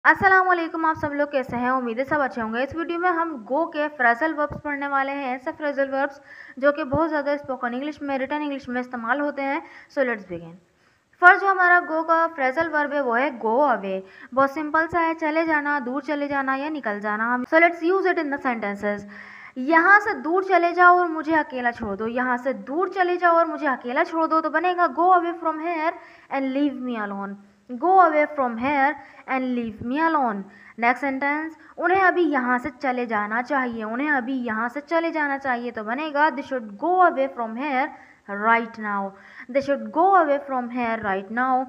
अस्सलाम वालेकुम। आप सब लोग कैसे हैं? उम्मीद है सब अच्छे होंगे। इस वीडियो में हम गो के फ्रेजल वर्ब्स पढ़ने वाले हैं, ऐसे फ्रेजल वर्ब्स जो कि बहुत ज़्यादा स्पोकन इंग्लिश में, रिटन इंग्लिश में इस्तेमाल होते हैं। So let's begin. फर्स्ट जो हमारा गो का फ्रेजल वर्ब है वो है गो अवे। बहुत सिंपल सा है, चले जाना, दूर चले जाना या निकल जाना। So let's use it in the sentences. यहाँ से दूर चले जाओ और मुझे अकेला छोड़ दो। यहाँ से दूर चले जाओ और मुझे अकेला छोड़ दो तो बनेगा go away from here and leave me alone. Go away from here and leave me alone. Next sentence, उन्हें अभी यहाँ से चले जाना चाहिए। उन्हें अभी यहाँ से चले जाना चाहिए तो बनेगा they should go away from here right now. They should go away from here right now.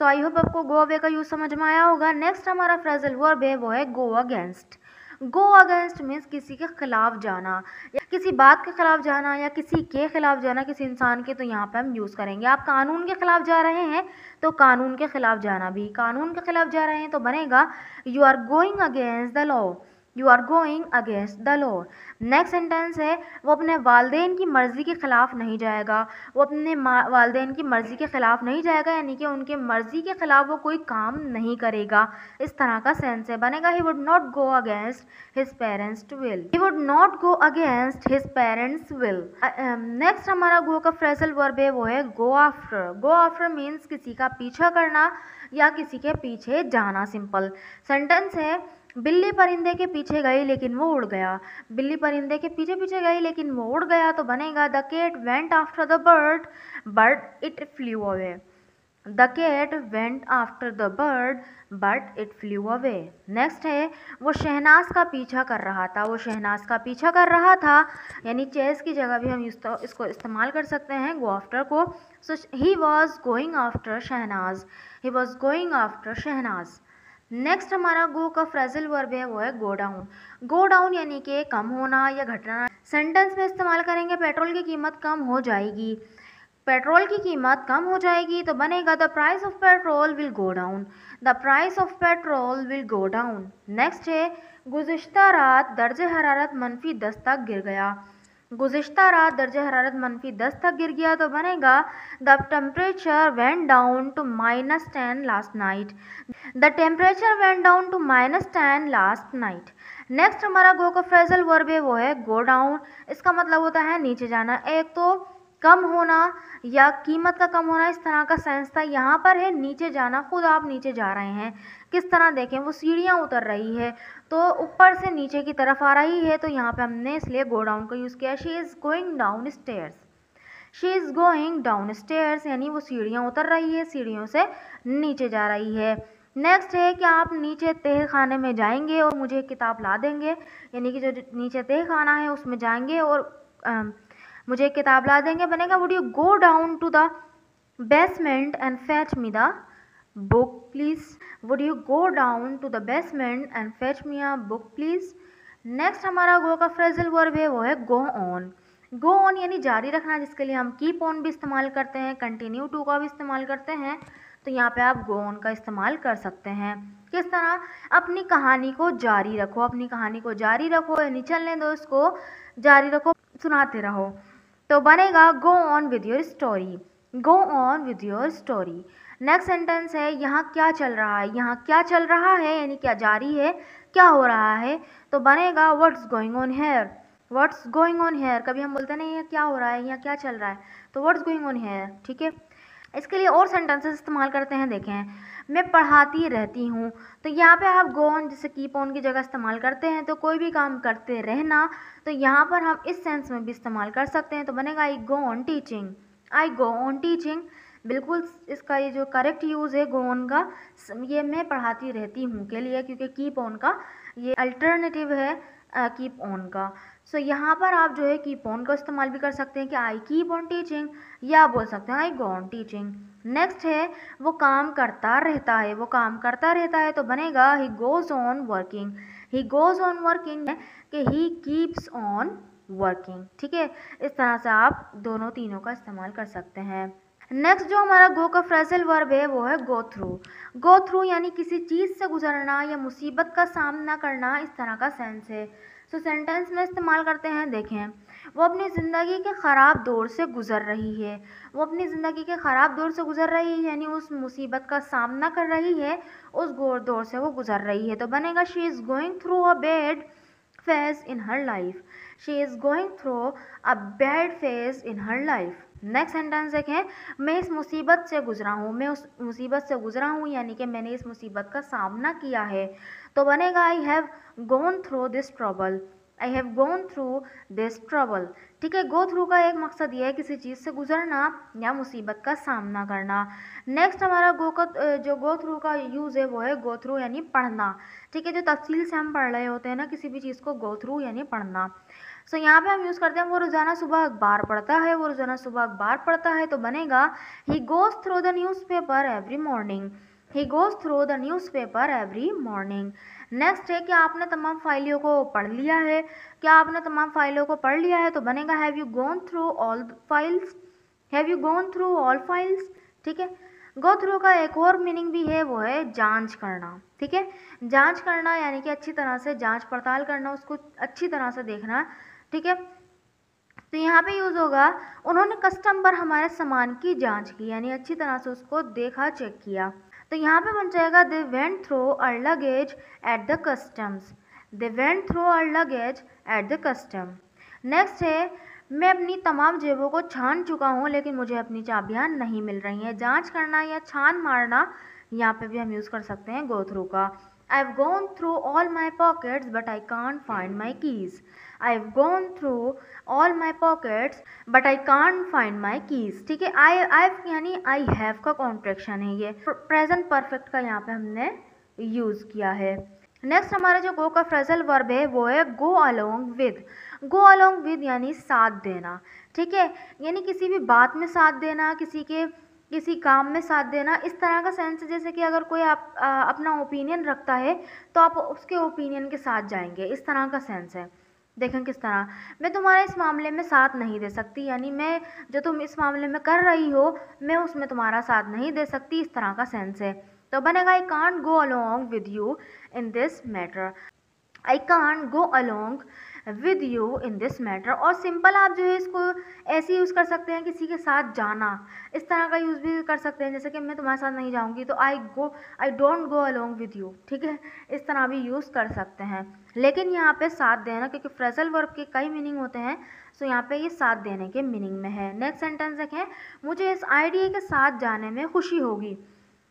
So I hope आपको गो अवे का यूज समझ में आया होगा। नेक्स्ट हमारा फ्रेजल वर्ब है वो है go against. Go against means किसी के खिलाफ जाना, या किसी बात के खिलाफ जाना, या किसी के खिलाफ जाना, किसी इंसान के। तो यहाँ पे हम यूज़ करेंगे। आप कानून के खिलाफ जा रहे हैं तो कानून के खिलाफ जाना भी, कानून के खिलाफ जा रहे हैं तो बनेगा you are going against the law. You are going against the law. Next sentence है वो अपने वालदेन की मर्ज़ी के ख़िलाफ़ नहीं जाएगा। वो अपने वालदेन की मर्ज़ी के ख़िलाफ़ नहीं जाएगा, यानी कि उनके मर्ज़ी के ख़िलाफ़ वो कोई काम नहीं करेगा। इस तरह का सेंस है, बनेगा he would not go against his parents will. He would not go against his parents will. Next हमारा गो का फ्रेजल वर्ब है वो है go after. Go after means किसी का पीछा करना या किसी के पीछे जाना। सिंपल सेंटेंस है, बिल्ली परिंदे के पीछे गई लेकिन वो उड़ गया। बिल्ली परिंदे के पीछे पीछे गई लेकिन वो उड़ गया तो बनेगा the cat went after the bird but it flew away. The cat went after the bird but it flew away. Next है वो शहनाज का पीछा कर रहा था। वो शहनाज का पीछा कर रहा था, यानी चेस की जगह भी हम इसको इस्तेमाल कर सकते हैं गो आफ्टर को। So he was going after Shehnaz. He was going after Shehnaz. Next हमारा गो का फ्रेजल वर्ब है वो है गो डाउन। गो डाउन यानी कि कम होना या घटना। सेंटेंस में इस्तेमाल करेंगे पेट्रोल की कीमत कम हो जाएगी। पेट्रोल की कीमत कम हो जाएगी तो बनेगा the price of petrol will go down. The price of petrol will go down. Next है गुज़िश्ता रात दर्जे हरारत -10 तक गिर गया। गुज़िश्ता रात दर्जे हरारत -10 तक गिर गया तो बनेगा the temperature went down to -10 last night. The temperature went down to -10 last night. Next हमारा गो का फ्रेजल वर्ब है वो है गो डाउन। इसका मतलब होता है नीचे जाना। एक तो कम होना या कीमत का कम होना, इस तरह का सेंस था। यहाँ पर है नीचे जाना, खुद आप नीचे जा रहे हैं। किस तरह देखें, वो सीढ़ियाँ उतर रही है तो ऊपर से नीचे की तरफ आ रही है, तो यहाँ पे हमने इसलिए गो डाउन का यूज़ किया। She is going down stairs. She is going down stairs यानी वो सीढ़ियाँ उतर रही है, सीढ़ियों से नीचे जा रही है। नेक्स्ट है कि आप नीचे तह खाने में जाएंगे और मुझे किताब ला देंगे, यानी कि जो नीचे तह खाना है उसमें जाएंगे और मुझे एक किताब ला देंगे। बनेगा would you go down to the basement and fetch me the book please. Would you go down to the basement and fetch me a book please. Next हमारा गो का फ्रेजल वर्ब है वो है गो ऑन। गो ऑन यानी जारी रखना, जिसके लिए हम कीप ऑन भी इस्तेमाल करते हैं, कंटिन्यू टू का भी इस्तेमाल करते हैं। तो यहाँ पे आप गो ऑन का इस्तेमाल कर सकते हैं। किस तरह, अपनी कहानी को जारी रखो। अपनी कहानी को जारी रखो यानी चलने दो, इसको जारी रखो, सुनाते रहो। तो बनेगा go on with your story. Go on with your story. Next sentence है यहाँ क्या चल रहा है। यहाँ क्या चल रहा है यानी क्या जारी है, क्या हो रहा है। तो बनेगा what's going on here. What's going on here, कभी हम बोलते नहीं है क्या हो रहा है, यहाँ क्या चल रहा है, तो व्हाट्स गोइंग ऑन हेयर। ठीक है, इसके लिए और सेंटेंसेस इस्तेमाल करते हैं। देखें, मैं पढ़ाती रहती हूँ, तो यहाँ पे आप गो ऑन जैसे कीप ऑन की जगह इस्तेमाल करते हैं। तो कोई भी काम करते रहना, तो यहाँ पर हम इस सेंस में भी इस्तेमाल कर सकते हैं। तो बनेगा I go on teaching. I go on teaching. बिल्कुल इसका ये जो करेक्ट यूज़ है गो ऑन का, ये मैं पढ़ाती रहती हूँ के लिए, क्योंकि कीप ऑन का ये अल्टरनेटिव है कीप ऑन का। सो यहाँ पर आप जो है कीप ऑन का इस्तेमाल भी कर सकते हैं कि आई कीप ऑन टीचिंग, या बोल सकते हैं आई गो ऑन टीचिंग। नेक्स्ट है वो काम करता रहता है। वो काम करता रहता है तो बनेगा he goes on working. He goes on working कि ही कीप्स ऑन वर्किंग। ठीक है, इस तरह से आप दोनों तीनों का इस्तेमाल कर सकते हैं। नेक्स्ट जो हमारा गो का फ्रेजल वर्ब है वो है गो थ्रू। गो थ्रू यानी किसी चीज़ से गुजरना या मुसीबत का सामना करना, इस तरह का सेंस है। सो सेंटेंस में इस्तेमाल करते हैं। देखें, वो अपनी ज़िंदगी के ख़राब दौर से गुज़र रही है। वो अपनी ज़िंदगी के ख़राब दौर से गुज़र रही है यानी उस मुसीबत का सामना कर रही है, उस दौर से वो गुज़र रही है। तो बनेगा she is going through a bad phase in her life. She is going through a bad phase in her life. Next sentence देखें, मैं इस मुसीबत से गुजरा हूँ, मैं उस मुसीबत से गुजरा हूँ यानी कि मैंने इस मुसीबत का सामना किया है। तो बनेगा I have gone through this trouble. I have gone through this trouble. ठीक है, गो थ्रू का एक मकसद ये है किसी चीज़ से गुजरना या मुसीबत का सामना करना। नेक्स्ट हमारा जो गो थ्रू का यूज़ है वो है गो थ्रू यानी पढ़ना। ठीक है, जो तफसील से हम पढ़ रहे होते हैं ना किसी भी चीज़ को, गो थ्रू यानी पढ़ना। सो यहाँ पे हम यूज़ करते हैं वो रोज़ाना सुबह अखबार पढ़ता है, वो रोज़ाना सुबह अखबार पढ़ता है। तो बनेगा he goes through the newspaper every morning. He goes through the newspaper every morning. Next है, क्या आपने तमाम फाइलों को पढ़ लिया है? क्या आपने तमाम फाइलों को पढ़ लिया है? तो बनेगा have you gone through all files. Have you gone through all files. ठीक है, गो थ्रू का एक और मीनिंग भी है, वो है जांच करना। ठीक है, जांच करना यानी कि अच्छी तरह से जांच पड़ताल करना, उसको अच्छी तरह से देखना। ठीक है, तो यहाँ पे यूज़ होगा उन्होंने कस्टम पर हमारे सामान की जांच की यानी अच्छी तरह से उसको देखा, चेक किया। तो यहाँ पे बन जाएगा they went through our luggage at the customs. They went through our luggage at the custom. Next है, मैं अपनी तमाम जेबों को छान चुका हूँ लेकिन मुझे अपनी चाबियाँ नहीं मिल रही हैं। जांच करना या छान मारना, यहाँ पे भी हम यूज़ कर सकते हैं गो थ्रू का। I have gone through all my pockets but I can't find my keys. I have gone through all my pockets but I can't find my keys. ठीक है, आई यानी आई हैव का contraction है, ये present perfect का यहाँ पे हमने यूज़ किया है। नेक्स्ट हमारा जो गो का फ्रेजल वर्ब है वो है गो along with. Go along with यानी साथ देना। ठीक है, यानी किसी भी बात में साथ देना, किसी काम में साथ देना, इस तरह का सेंस है जैसे कि अगर कोई अपना ओपिनियन रखता है तो आप उसके ओपिनियन के साथ जाएंगे, इस तरह का सेंस है। देखें किस तरह, मैं तुम्हारे इस मामले में साथ नहीं दे सकती यानी मैं जो तुम इस मामले में कर रही हो मैं उसमें तुम्हारा साथ नहीं दे सकती, इस तरह का सेंस है। तो बनेगा I can't go along with you in this matter. I can't go along with you in this matter. और सिंपल आप जो है इसको ऐसे यूज़ कर सकते हैं, किसी के साथ जाना, इस तरह का यूज़ भी कर सकते हैं जैसे कि मैं तुम्हारे साथ नहीं जाऊंगी तो I don't go along with you. ठीक है, इस तरह भी यूज़ कर सकते हैं। लेकिन यहाँ पे साथ देना, क्योंकि फ्रेजल वर्ब के कई मीनिंग होते हैं, सो यहाँ पे ये साथ देने के मीनिंग में है। नेक्स्ट सेंटेंस देखें, मुझे इस आइडिया के साथ जाने में खुशी होगी।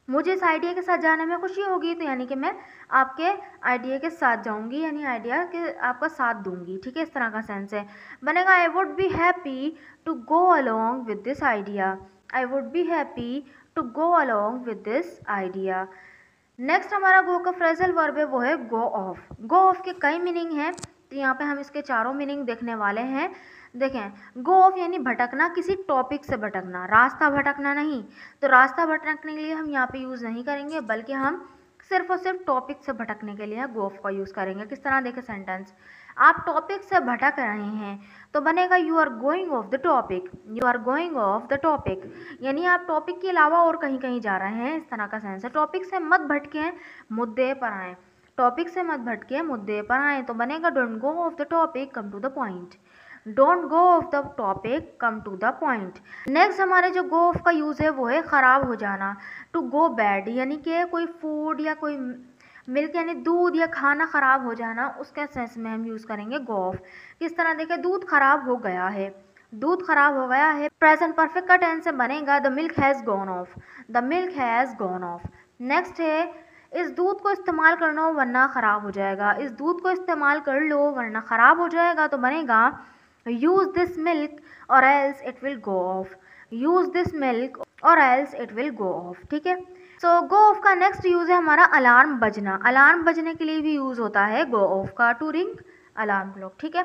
मुझे इस आइडिया के साथ जाने में खुशी होगी, तो यानी कि मैं आपके आइडिया के साथ जाऊंगी यानी आइडिया के आपका साथ दूंगी। ठीक है, इस तरह का सेंस है। बनेगा I would be happy to go along with this idea. I would be happy to go along with this idea. Next हमारा गो का फ्रेजल वर्ब है वो है गो ऑफ। गो ऑफ के कई मीनिंग हैं, तो यहाँ पे हम इसके चारों मीनिंग देखने वाले हैं। देखें, गो ऑफ यानी भटकना, किसी टॉपिक से भटकना, रास्ता भटकना नहीं। तो रास्ता भटकने के लिए हम यहाँ पे यूज़ नहीं करेंगे बल्कि हम सिर्फ और सिर्फ टॉपिक से भटकने के लिए गो ऑफ का यूज़ करेंगे। किस तरह देखें सेंटेंस, आप टॉपिक से भटक रहे हैं तो बनेगा you are going off the topic. You are going off the topic यानी आप टॉपिक के अलावा और कहीं कहीं जा रहे हैं, इस तरह का सेंस है। टॉपिक से मत भटकें, मुद्दे पर आएँ। टॉपिक से मत भटके, मुद्दे पर आएँ। तो बनेगा don't go off the topic, come to the point. Don't go off the topic, come to the point. Next हमारे जो गो ऑफ का यूज़ है वो है ख़राब हो जाना। टू गो बैड यानी कि कोई फूड या कोई मिल्क यानी दूध या खाना ख़राब हो जाना, उसके सेंस में हम यूज़ करेंगे गो ऑफ। किस तरह देखें, दूध ख़राब हो गया है। दूध ख़राब हो गया है, प्रेजेंट परफेक्ट का टेंस से बनेगा the milk has gone of. The milk has gone of. Next है, इस दूध को इस्तेमाल कर लो वरना ख़राब हो जाएगा। इस दूध को इस्तेमाल कर लो वरना ख़राब हो जाएगा। तो बनेगा use this milk or else it will go off. Use this milk or else it will go off. ठीक है, सो गो ऑफ का नेक्स्ट यूज़ है हमारा अलार्म बजना। अलार्म बजने के लिए भी यूज़ होता है गो ऑफ का, टू रिंग अलार्म क्लॉक। ठीक है,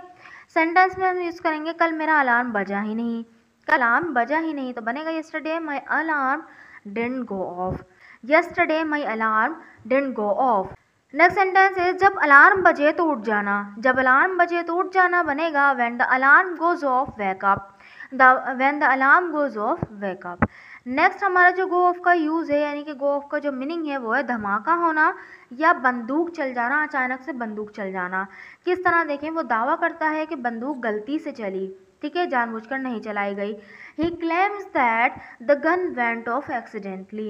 सेंटेंस में हम यूज़ करेंगे कल मेरा अलार्म बजा ही नहीं। कल अलार्म बजा ही नहीं, तो बनेगा yesterday my alarm didn't go of. Yesterday my alarm didn't go of. Next sentence है जब अलार्म बजे तो उठ जाना। जब अलार्म बजे तो उठ जाना बनेगा when the alarm goes off wake up. When the alarm goes off wake up. Next हमारा जो गो ऑफ का यूज़ है यानी कि गो ऑफ का जो मीनिंग है वो है धमाका होना या बंदूक चल जाना, अचानक से बंदूक चल जाना। किस तरह देखें, वो दावा करता है कि बंदूक गलती से चली। ठीक है, जानबूझकर नहीं चलाई गई। ही claims that the gun went of accidentally.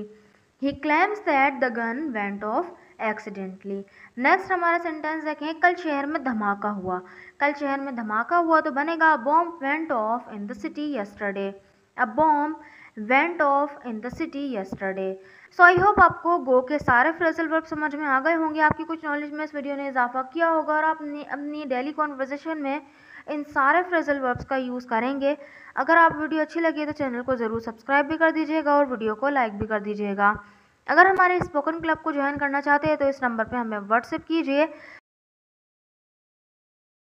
He claims that the gun went of accidentally. Next हमारा सेंटेंस देखें, कल शहर में धमाका हुआ। कल शहर में धमाका हुआ तो बनेगा bomb went of in the city yesterday. A bomb went of in the city yesterday. So I hope आपको गो के सारे फ्रेजल वर्ब समझ में आ गए होंगे, आपकी कुछ नॉलेज में इस वीडियो ने इजाफा किया होगा और आप अपनी डेली कॉन्वर्जेशन में इन सारे फ्रेजल वर्ब्स का यूज़ करेंगे। अगर आप वीडियो अच्छी लगी तो चैनल को ज़रूर सब्सक्राइब भी कर दीजिएगा और वीडियो को लाइक भी कर दीजिएगा। अगर हमारे स्पोकन क्लब को ज्वाइन करना चाहते हैं तो इस नंबर पे हमें व्हाट्सएप कीजिए